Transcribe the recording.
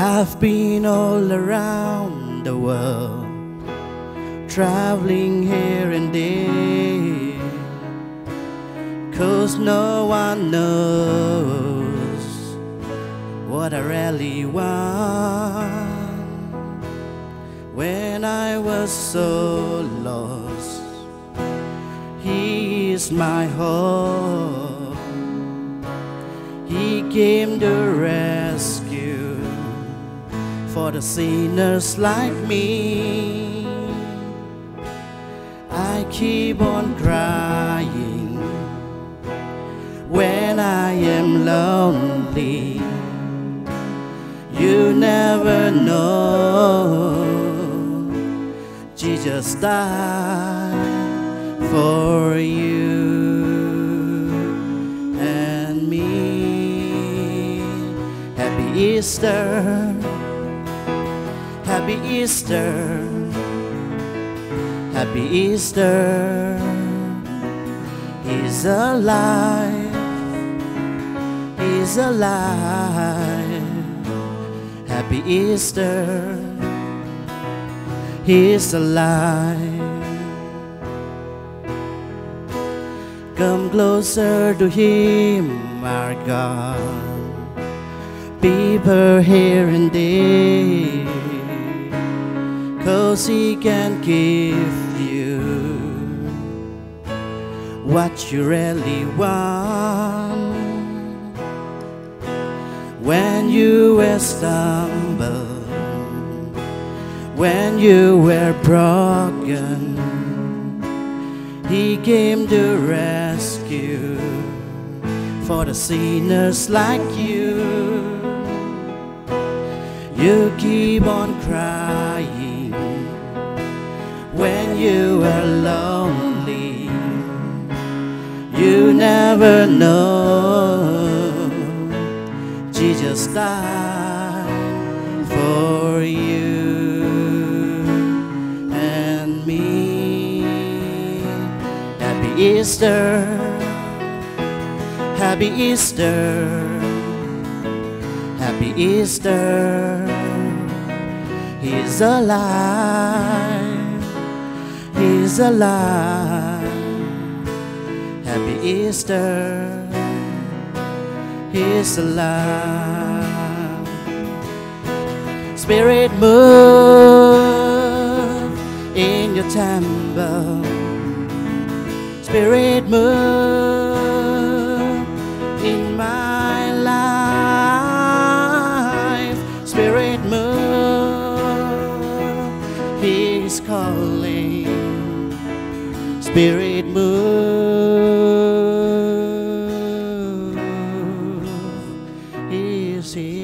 I've been all around the world, traveling here and there, 'cause no one knows what I really want. When I was so lost, He is my hope. He came to rescue for the sinners like me. I keep on crying when I am lonely. You never know, Jesus died for you and me. Happy Easter, Happy Easter, Happy Easter. He's alive, He's alive. Happy Easter, He's alive. Come closer to Him, our God. People here and there, 'cause He can give you what you really want. When you were stumbled, when you were broken, He came to rescue for the sinners like you. You keep on crying when you are lonely. You never know, Jesus died for you and me. Happy Easter, Happy Easter, Happy Easter. He's alive, He's alive. Happy Easter, He's alive. Spirit, move in your temple. Spirit, move in my life. Spirit, move, He's calling. Spirit, move, He's here.